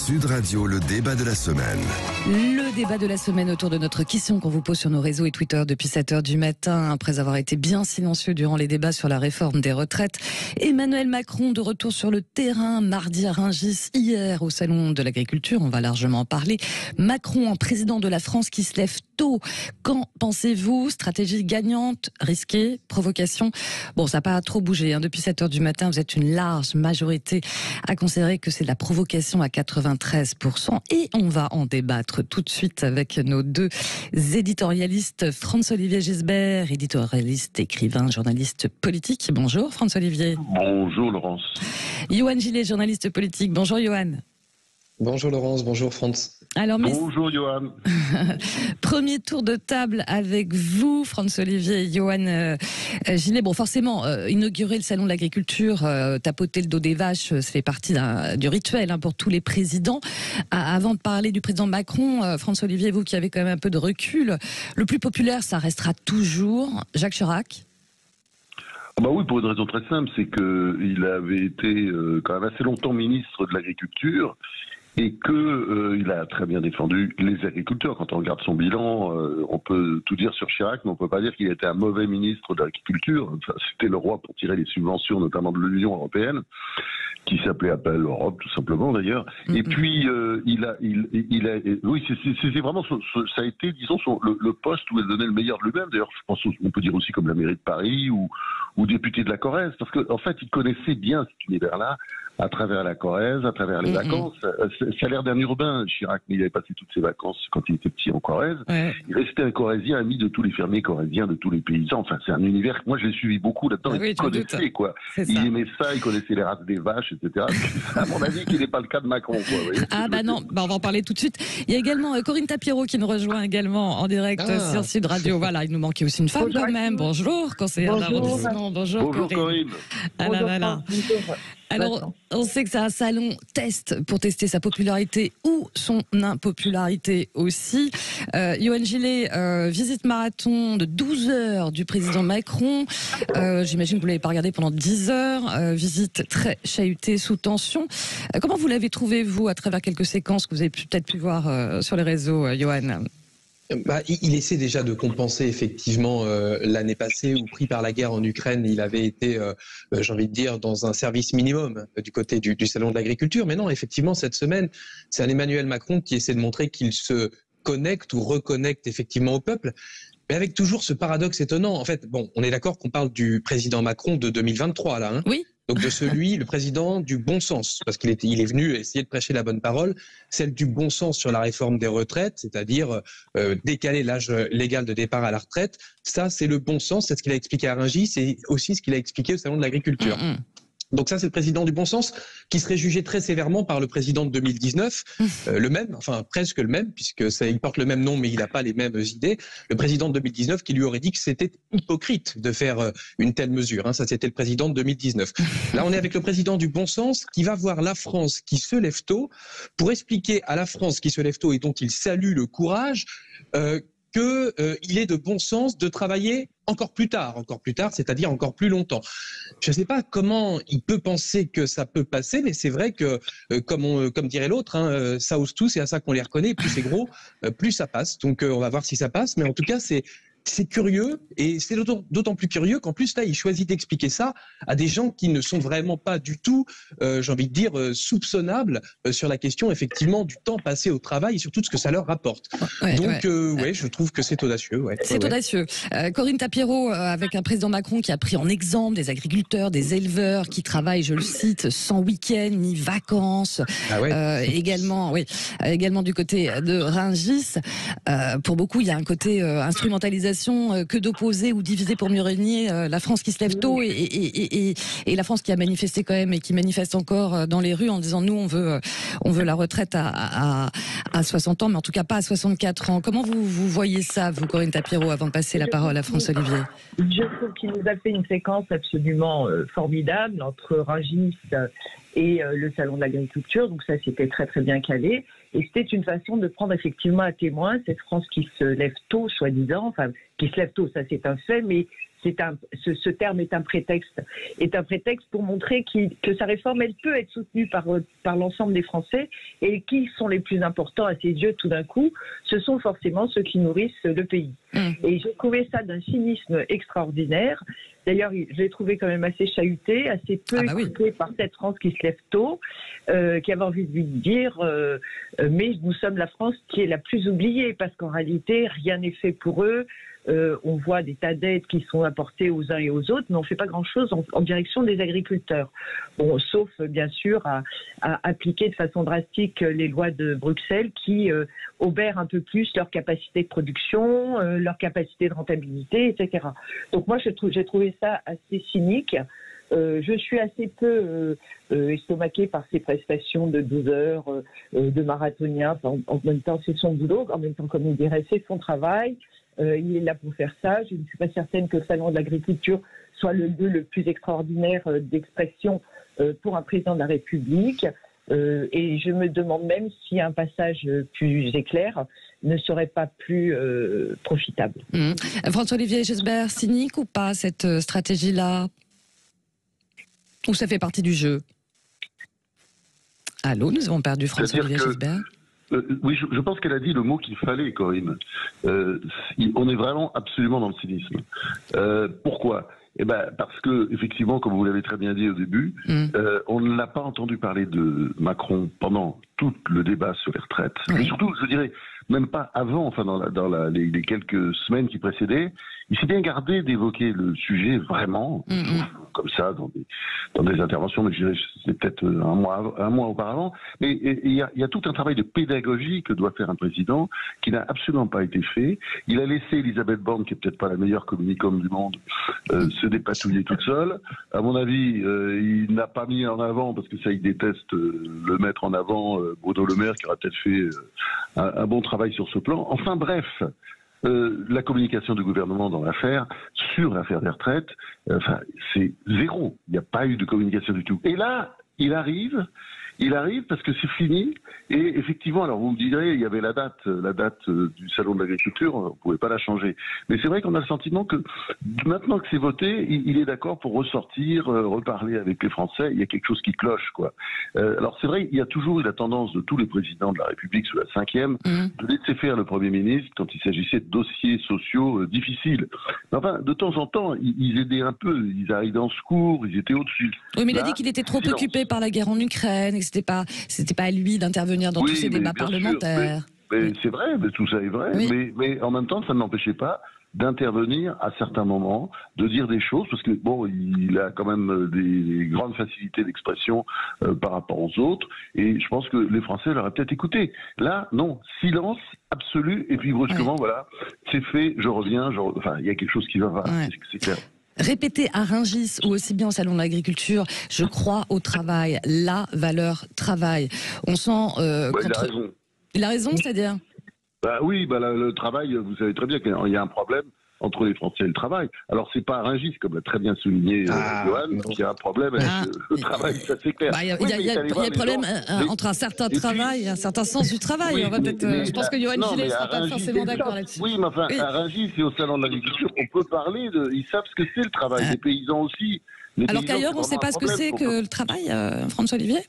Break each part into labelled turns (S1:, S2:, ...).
S1: Sud Radio, le débat de la semaine.
S2: Le débat de la semaine autour de notre question qu'on vous pose sur nos réseaux et Twitter depuis 7h du matin, après avoir été bien silencieux durant les débats sur la réforme des retraites. Emmanuel Macron de retour sur le terrain, mardi à Rungis, hier au Salon de l'Agriculture, on va largement en parler. Macron en président de la France qui se lève tôt. Qu'en pensez-vous? Stratégie gagnante, risquée, provocation? Bon, ça n'a pas trop bougé. Depuis 7h du matin, vous êtes une large majorité à considérer que c'est de la provocation à 93%. Et on va en débattre tout de suite avec nos deux éditorialistes. François-Olivier Gisbert, éditorialiste, écrivain, journaliste politique. Bonjour François-Olivier.
S3: Bonjour Laurence.
S2: Yoann Gillet, journaliste politique. Bonjour Yoann.
S4: Bonjour Laurence, bonjour France.
S2: Alors,
S3: bonjour Yoann.
S2: Premier tour de table avec vous, François-Olivier et Yoann Gillet. Bon, forcément, inaugurer le salon de l'agriculture, tapoter le dos des vaches, ça fait partie du rituel pour tous les présidents. Avant de parler du président Macron, François-Olivier, vous qui avez quand même un peu de recul, le plus populaire, ça restera toujours Jacques Chirac.
S3: Bah oui, pour une raison très simple, c'est qu'il avait été quand même assez longtemps ministre de l'Agriculture et qu'il a très bien défendu les agriculteurs. Quand on regarde son bilan, on peut tout dire sur Chirac, mais on ne peut pas dire qu'il était un mauvais ministre de l'Agriculture. Enfin, c'était le roi pour tirer les subventions, notamment de l'Union européenne, qui s'appelait Appel Europe, tout simplement d'ailleurs. Et puis, oui, c'est vraiment, ça a été, disons, le poste où il donnait le meilleur de lui-même. D'ailleurs, je pense qu'on peut dire aussi comme la mairie de Paris ou député de la Corrèze, parce qu'en fait, il connaissait bien cet univers-là, à travers la Corrèze, à travers les vacances. Ça a l'air d'un urbain, Chirac, mais il avait passé toutes ses vacances quand il était petit en Corrèze. Ouais. Il restait un Corrézien, ami de tous les fermiers corréziens, de tous les paysans. Enfin, c'est un univers, moi je l'ai suivi beaucoup là-dedans, il connaissait, quoi. Il aimait ça, il connaissait les races des vaches, etc. À mon avis, qu'il n'est pas le cas de Macron, quoi. Vous voyez,
S2: non, on va en parler tout de suite. Il y a également Corinne Tapiro qui nous rejoint également en direct sur Sud Radio. Voilà, il nous manquait aussi une femme quand même. Bonjour, conseillère d'arrondissement. Bonjour Corinne. Alors, on sait que c'est un salon test pour tester sa popularité ou son impopularité aussi. Yoann Gillet, visite marathon de 12 heures du président Macron. J'imagine que vous ne l'avez pas regardé pendant 10 heures. Visite très chahutée, sous tension. Comment vous l'avez trouvé, vous, à travers quelques séquences que vous avez peut-être pu voir sur les réseaux, Yoann?
S4: Il essaie déjà de compenser effectivement l'année passée où, pris par la guerre en Ukraine, il avait été, j'ai envie de dire, dans un service minimum du côté du salon de l'agriculture. Mais non, effectivement, cette semaine, c'est un Emmanuel Macron qui essaie de montrer qu'il se connecte ou reconnecte effectivement au peuple, mais avec toujours ce paradoxe étonnant. En fait, bon, on est d'accord qu'on parle du président Macron de 2023 là, hein.
S2: Oui.
S4: Donc de celui, le président du bon sens, parce qu'il est venu essayer de prêcher la bonne parole, celle du bon sens sur la réforme des retraites, c'est-à-dire décaler l'âge légal de départ à la retraite. Ça, c'est le bon sens, c'est ce qu'il a expliqué à Rungis, c'est aussi ce qu'il a expliqué au Salon de l'Agriculture. Donc ça, c'est le président du bon sens qui serait jugé très sévèrement par le président de 2019, le même, enfin presque le même, puisque il porte le même nom, mais il n'a pas les mêmes idées. Le président de 2019 qui lui aurait dit que c'était hypocrite de faire une telle mesure. Hein, ça, c'était le président de 2019. Là, on est avec le président du bon sens qui va voir la France qui se lève tôt pour expliquer à la France qui se lève tôt et dont il salue le courage qu'il est de bon sens de travailler encore plus tard, c'est-à-dire encore plus longtemps. Je ne sais pas comment il peut penser que ça peut passer, mais c'est vrai que, comme dirait l'autre, hein, ça ose tout, c'est à ça qu'on les reconnaît, plus c'est gros, plus ça passe. Donc on va voir si ça passe, mais en tout cas c'est curieux, et c'est d'autant plus curieux qu'en plus là il choisit d'expliquer ça à des gens qui ne sont vraiment pas du tout, j'ai envie de dire, soupçonnables sur la question effectivement du temps passé au travail et surtout de ce que ça leur rapporte. Donc je trouve que c'est audacieux.
S2: C'est audacieux. Corinne Tapiro, avec un président Macron qui a pris en exemple des agriculteurs, des éleveurs qui travaillent, je le cite, sans week-end ni vacances. Également du côté de Rungis. Pour beaucoup, il y a un côté instrumentalisation que d'opposer ou diviser pour mieux régner la France qui se lève tôt et la France qui a manifesté quand même et qui manifeste encore dans les rues en disant nous on veut la retraite à 60 ans mais en tout cas pas à 64 ans. Comment vous voyez ça, vous, Corinne Tapiro, avant de passer la parole à François-Olivier?
S5: Je trouve qu'il nous a fait une séquence absolument formidable entre Rungis et le salon de l'agriculture, donc ça c'était très très bien calé. Et c'était une façon de prendre effectivement à témoin cette France qui se lève tôt, soi-disant, enfin qui se lève tôt, ça c'est un fait, mais ce terme est un prétexte pour montrer que sa réforme, elle peut être soutenue par l'ensemble des Français, et qui sont les plus importants à ses yeux tout d'un coup, ce sont forcément ceux qui nourrissent le pays. Et j'ai trouvé ça d'un cynisme extraordinaire. D'ailleurs, je l'ai trouvé quand même assez chahuté, assez peu écouté par cette France qui se lève tôt, qui avait envie de lui dire mais nous sommes la France qui est la plus oubliée, parce qu'en réalité, rien n'est fait pour eux. On voit des tas d'aides qui sont apportées aux uns et aux autres, mais on ne fait pas grand-chose en direction des agriculteurs. Bon, sauf, bien sûr, à appliquer de façon drastique les lois de Bruxelles qui obèrent un peu plus leur capacité de production, leur capacité de rentabilité, etc. Donc moi, j'ai trouvé ça assez cynique. Je suis assez peu estomaquée par ces prestations de 12 heures de marathonien. En même temps, c'est son boulot. En même temps, comme il dirait, c'est son travail. Il est là pour faire ça. Je ne suis pas certaine que le salon de l'agriculture soit le lieu le plus extraordinaire d'expression pour un président de la République. Et je me demande même si un passage plus éclair ne serait pas plus profitable.
S2: François-Olivier Gesbert, cynique ou pas cette stratégie-là? Ou ça fait partie du jeu? Allô, nous avons perdu François-Olivier Gesbert.
S3: Oui, je pense qu'elle a dit le mot qu'il fallait, Corinne. On est vraiment absolument dans le cynisme. Pourquoi ? Parce que, effectivement, comme vous l'avez très bien dit au début, on ne l'a pas entendu parler de Macron pendant tout le débat sur les retraites. Et surtout, je dirais, même pas avant, enfin dans les quelques semaines qui précédaient, il s'est bien gardé d'évoquer le sujet vraiment, comme ça, dans des interventions, mais je dirais c'est peut-être un mois auparavant. Mais il y a tout un travail de pédagogie que doit faire un président qui n'a absolument pas été fait. Il a laissé Elisabeth Borne, qui est peut-être pas la meilleure communicante du monde, se dépatouiller toute seule. À mon avis, il n'a pas mis en avant, parce que ça, il déteste le mettre en avant, Bruno Le Maire, qui aura peut-être fait un bon travail sur ce plan. Enfin bref, la communication du gouvernement dans l'affaire, sur l'affaire des retraites, c'est zéro. Il n'y a pas eu de communication du tout. Et là, il arrive parce que c'est fini. Et effectivement, alors vous me direz, il y avait la date du salon de l'agriculture, on ne pouvait pas la changer. Mais c'est vrai qu'on a le sentiment que maintenant que c'est voté, il est d'accord pour ressortir, reparler avec les Français. Il y a quelque chose qui cloche, quoi. Alors c'est vrai, il y a toujours eu la tendance de tous les présidents de la République sous la Ve de laisser faire le Premier ministre quand il s'agissait de dossiers sociaux difficiles. Mais enfin, de temps en temps, ils aidaient un peu, ils arrivaient en secours, ils étaient au-dessus.
S2: Oui, mais il a dit qu'il était trop occupé par la guerre en Ukraine, et que c'était pas à lui d'intervenir dans tous ces débats parlementaires.
S3: Mais c'est vrai, mais tout ça est vrai, mais en même temps, ça ne l'empêchait pas d'intervenir à certains moments, de dire des choses, parce que bon, il a quand même des grandes facilités d'expression par rapport aux autres, et je pense que les Français l'auraient peut-être écouté. Là, non, silence absolu, et puis brusquement, voilà, c'est fait, je reviens, enfin, il y a quelque chose qui va pas, c'est clair.
S2: Répéter à Rungis ou aussi bien au Salon de l'Agriculture, je crois au travail, la valeur travail. On sent...
S3: il a raison.
S2: Il a raison, c'est-à-dire
S3: le travail, vous savez très bien qu'il y a un problème entre les Français et le travail. Alors, c'est pas à Rungis, comme l'a très bien souligné Johan, qu'il y a un problème avec le travail, ça c'est clair.
S2: Il y a un problème entre un certain travail et un certain sens du travail. Je pense que Johan Gillet ne sera pas forcément d'accord là-dessus.
S3: Oui, mais enfin, à Rungis et au Salon de l'Agriculture, on peut parler ils savent ce que c'est le travail, les paysans aussi.
S2: Alors qu'ailleurs, on ne sait pas ce que c'est que le travail, François-Olivier ?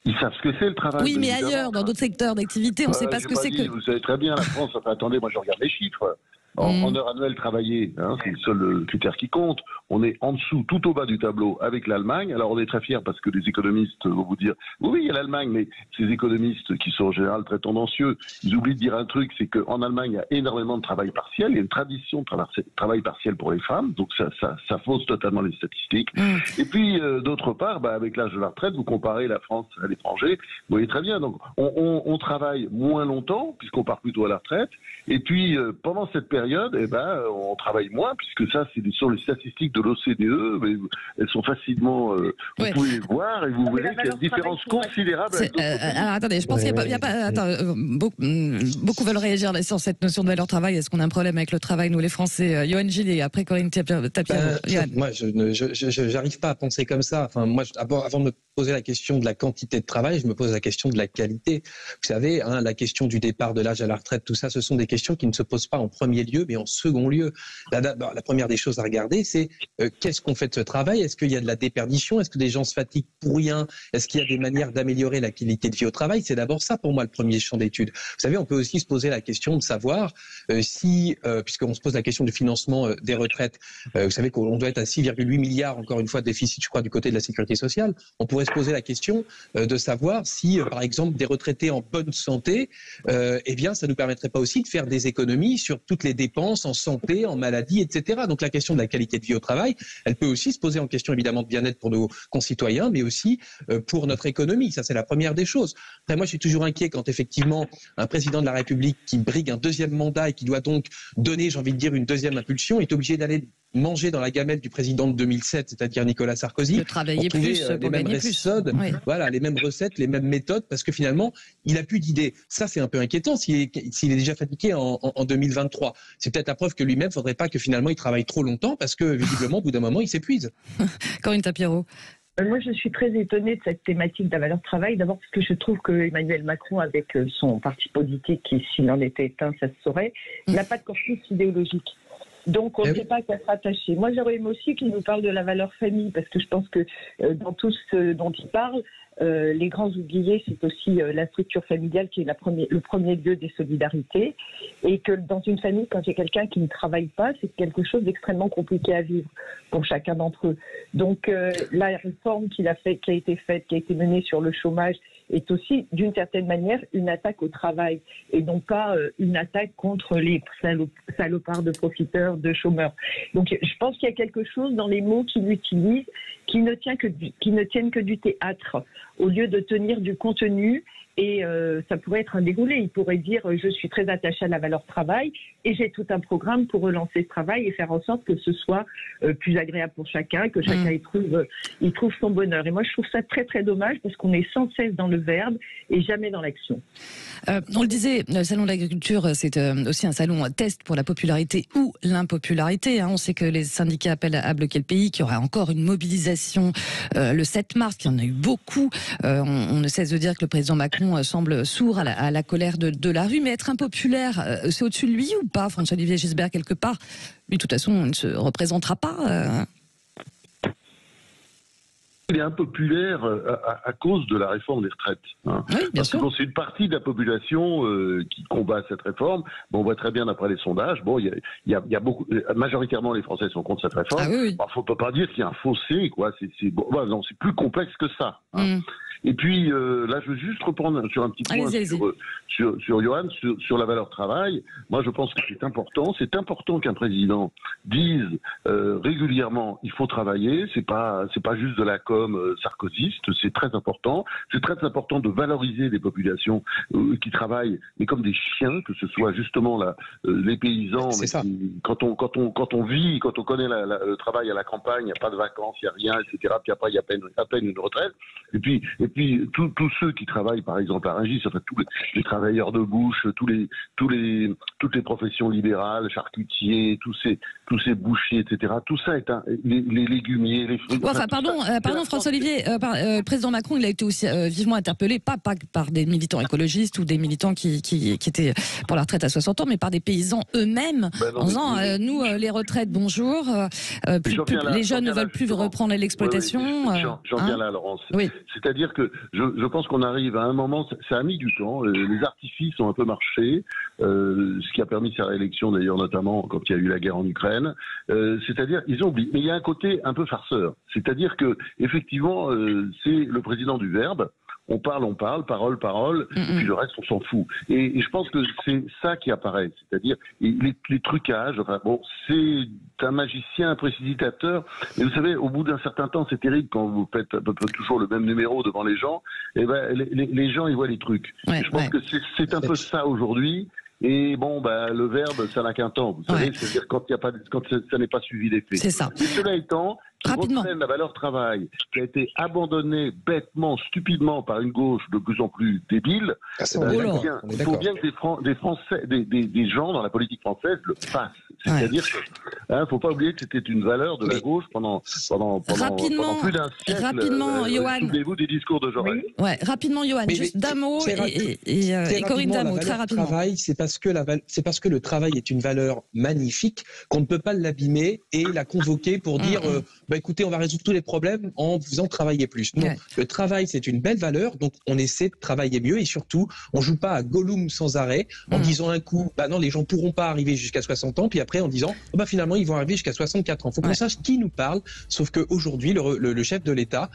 S3: Ils savent ce que c'est le travail.
S2: Oui, mais ailleurs, dans d'autres secteurs d'activité, on ne sait pas ce que c'est que...
S3: Vous savez très bien, la France, enfin, attendez, moi je regarde les chiffres. En heure annuelle travaillée, c'est le seul critère qui compte. On est en dessous, tout au bas du tableau avec l'Allemagne. Alors on est très fiers parce que les économistes vont vous dire oui, il y a l'Allemagne, mais ces économistes qui sont en général très tendancieux, ils oublient de dire un truc, c'est qu'en Allemagne, il y a énormément de travail partiel. Il y a une tradition de travail partiel pour les femmes, donc ça fausse totalement les statistiques. Et puis, d'autre part, avec l'âge de la retraite, vous comparez la France à l'étranger, vous voyez très bien. Donc on travaille moins longtemps, puisqu'on part plutôt à la retraite. Et puis, pendant cette période, on travaille moins, puisque ça, c'est sur les statistiques de l'OCDE, mais elles sont facilement... vous pouvez les voir et vous verrez qu'il y a une différence considérable.
S2: Alors, attendez, je pense qu'il n'y a pas... beaucoup veulent réagir sur cette notion de valeur travail. Est-ce qu'on a un problème avec le travail, nous les Français? Johan Gillet, après Corinne Tapiano.
S4: Moi, je n'arrive pas à penser comme ça. Enfin, moi, avant de me poser la question de la quantité de travail, je me pose la question de la qualité. Vous savez, la question du départ de l'âge à la retraite, tout ça, ce sont des questions qui ne se posent pas en premier lieu lieu, mais en second lieu. La première des choses à regarder, c'est qu'est-ce qu'on fait de ce travail? Est-ce qu'il y a de la déperdition? Est-ce que des gens se fatiguent pour rien? Est-ce qu'il y a des manières d'améliorer la qualité de vie au travail? C'est d'abord ça pour moi le premier champ d'étude. Vous savez, on peut aussi se poser la question de savoir si, puisqu'on se pose la question du financement des retraites, vous savez qu'on doit être à 6,8 milliards, encore une fois, de déficit, je crois, du côté de la sécurité sociale. On pourrait se poser la question de savoir si, par exemple, des retraités en bonne santé, eh bien, ça nous permettrait pas aussi de faire des économies sur toutes les dépenses en santé, en maladie, etc. Donc la question de la qualité de vie au travail, elle peut aussi se poser en question évidemment de bien-être pour nos concitoyens, mais aussi pour notre économie. Ça, c'est la première des choses. Après, moi, je suis toujours inquiet quand effectivement un président de la République qui brigue un deuxième mandat et qui doit donc donner, j'ai envie de dire, une deuxième impulsion, est obligé d'aller manger dans la gamelle du président de 2007, c'est-à-dire Nicolas Sarkozy,
S2: de travailler
S4: pour trouver
S2: plus,
S4: les
S2: pour
S4: mêmes
S2: gagner plus.
S4: méthodes,
S2: Oui.
S4: voilà, les mêmes recettes, les mêmes méthodes, parce que finalement, il a plus d'idées. Ça, c'est un peu inquiétant s'il est déjà fatigué en 2023. C'est peut-être la preuve que lui-même, il faudrait pas que finalement il travaille trop longtemps, parce que visiblement, au bout d'un moment, il s'épuise.
S2: Corinne Tapiro.
S5: Moi, je suis très étonnée de cette thématique de la valeur travail. D'abord parce que je trouve que Emmanuel Macron, avec son parti politique, qui s'il en était éteint, ça se saurait, n'a pas de corpus idéologique. Donc, on ne sait pas à quoi se rattacher. Moi, j'aurais aimé aussi qu'il nous parle de la valeur famille, parce que je pense que dans tout ce dont il parle, les grands oubliés, c'est aussi la structure familiale qui est le premier lieu des solidarités. Et que dans une famille, quand il y a quelqu'un qui ne travaille pas, c'est quelque chose d'extrêmement compliqué à vivre pour chacun d'entre eux. Donc, la réforme qui a été faite, qui a été menée sur le chômage, est aussi, d'une certaine manière, une attaque au travail et non pas une attaque contre les salopards de profiteurs, de chômeurs. Donc, je pense qu'il y a quelque chose dans les mots qu'il utilise qui ne tiennent que du théâtre, au lieu de tenir du contenu. Et ça pourrait être un déroulé. Il pourrait dire je suis très attaché à la valeur travail et j'ai tout un programme pour relancer ce travail et faire en sorte que ce soit plus agréable pour chacun, que chacun y trouve son bonheur. Et moi, je trouve ça très très dommage parce qu'on est sans cesse dans le verbe et jamais dans l'action.
S2: On le disait, le salon de l'agriculture, c'est aussi un salon test pour la popularité ou l'impopularité. On sait que les syndicats appellent à bloquer le pays, qu'il y aura encore une mobilisation le 7 mars, qu'il y en a eu beaucoup. On ne cesse de dire que le président Macron semble sourd à la colère de la rue, mais être impopulaire, c'est au-dessus de lui ou pas, François-Olivier Gisbert, quelque part? Lui, de toute façon, il ne se représentera pas.
S3: Il est impopulaire à cause de la réforme des retraites.
S2: Oui, bien sûr.
S3: Bon, c'est une partie de la population qui combat cette réforme. Bon, on voit très bien d'après les sondages. Bon, il y a beaucoup, majoritairement les Français sont contre cette réforme.
S2: Ah, oui.
S3: Bon, faut pas dire qu'il y a un fossé, quoi. Non, c'est plus complexe que ça. Et puis là, je veux juste reprendre sur un petit point sur Johan, sur la valeur travail. Moi, je pense que c'est important. C'est important qu'un président dise régulièrement il faut travailler. C'est pas juste de la com sarkozyste. C'est très important. C'est très important de valoriser les populations qui travaillent, mais comme des chiens, que ce soit justement les paysans.
S4: C'est ça.
S3: Quand on vit, quand on connaît le travail à la campagne, il n'y a pas de vacances, il n'y a rien, etc. Puis après, il y a à peine une retraite. Et puis tous ceux qui travaillent, par exemple, à Rungis, enfin, tous les travailleurs de bouche, toutes les professions libérales, charcutiers, tous ces bouchers, etc. Tout ça est les légumiers, les fruits.
S2: Enfin, pardon, François-Olivier, le président Macron, il a été aussi vivement interpellé, pas par des militants écologistes ou des militants qui étaient pour la retraite à 60 ans, mais par des paysans eux-mêmes, en disant nous, les retraites, bonjour, les jeunes ne veulent plus reprendre l'exploitation.
S3: J'en viens là, Laurence.
S2: Oui.
S3: C'est-à-dire que je pense qu'on arrive à un moment, ça a mis du temps, les artifices ont un peu marché, ce qui a permis sa réélection d'ailleurs, notamment quand il y a eu la guerre en Ukraine. C'est-à-dire, ils ont oublié. Mais il y a un côté un peu farceur. C'est-à-dire que, effectivement, c'est le président du verbe. On parle, parole, et puis le reste, on s'en fout. Et je pense que c'est ça qui apparaît, c'est-à-dire les trucages. Enfin, bon, c'est un magicien, un précipitateur, mais vous savez, au bout d'un certain temps, c'est terrible quand vous faites à peu près toujours le même numéro devant les gens, et ben les gens, ils voient les trucs. Je pense que c'est un peu ça aujourd'hui. Et bon, le verbe, ça n'a qu'un temps. Vous savez, c'est-à-dire quand ça n'est pas suivi d'effet.
S2: C'est ça.
S3: Mais cela étant,
S2: rapidement,
S3: la valeur travail qui a été abandonnée bêtement, stupidement par une gauche de plus en plus débile. Il faut bien que des Français, des gens dans la politique française le fassent. C'est-à-dire qu'il ne faut pas oublier que c'était une valeur de la gauche pendant plus d'un siècle.
S2: Rapidement, Johan.
S3: Souvenez-vous des discours de Jaurès.
S5: Oui.
S2: Ouais, rapidement, Johan, juste d'un mot et Corinne d'un mot, très rapidement.
S4: Travail, c'est parce que le travail est une valeur magnifique qu'on ne peut pas l'abîmer et la convoquer pour dire écoutez, on va résoudre tous les problèmes en faisant travailler plus. Non, le travail, c'est une belle valeur, donc on essaie de travailler mieux et surtout, on joue pas à Gollum sans arrêt en disant un coup, non, les gens pourront pas arriver jusqu'à 60 ans, puis après en disant, finalement, ils vont arriver jusqu'à 64 ans. Faut qu'on sache qui nous parle, sauf qu'aujourd'hui, le chef de l'État,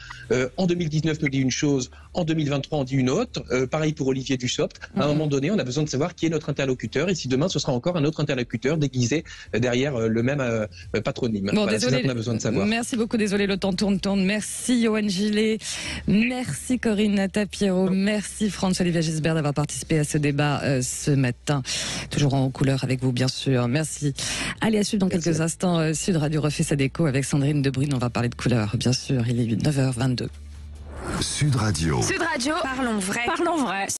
S4: en 2019 nous dit une chose, en 2023 on dit une autre, pareil pour Olivier Dussopt. À un moment donné, on a besoin de savoir qui est notre interlocuteur et si demain ce sera encore un autre interlocuteur déguisé derrière le même patronyme.
S2: Bon,
S4: voilà, c'est ça qu'on a besoin de savoir.
S2: Merci beaucoup, désolé, le temps tourne. Merci Johan Gillet, merci Corinne Tapiero, merci François-Olivier Gisbert d'avoir participé à ce débat ce matin. Toujours en couleur avec vous, bien sûr. Merci. Allez, à suivre dans quelques instants. Sud Radio refait sa déco avec Sandrine Debrune. On va parler de couleur, bien sûr. Il est 9h22.
S1: Sud Radio.
S6: Sud Radio, parlons vrai. Parlons vrai.